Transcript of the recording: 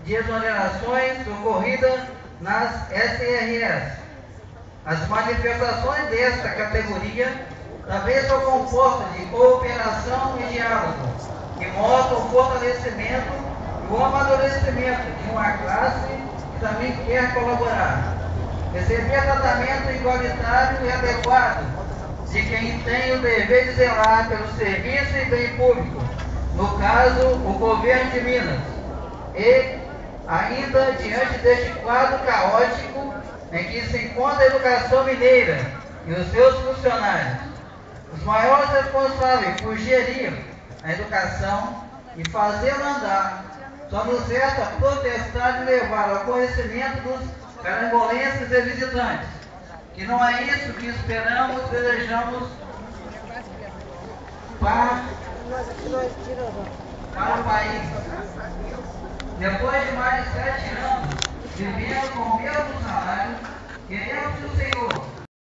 de exonerações ocorridas nas SRS. As manifestações desta categoria também são compostas de cooperação e diálogo, que mostram o fortalecimento e o amadurecimento de uma classe que também quer colaborar. Receber tratamento igualitário e adequado de quem tem o dever de zelar pelo serviço e bem público, no caso, o governo de Minas. E, ainda diante deste quadro caótico em que se encontra a educação mineira e os seus funcionários, os maiores responsáveis por gerir a educação e fazê-la andar, só nos resta protestar e levar ao conhecimento dos carambolenses e visitantes, que não é isso que esperamos, desejamos para o país. Depois de mais de 7 anos, vivendo com o mesmo salário,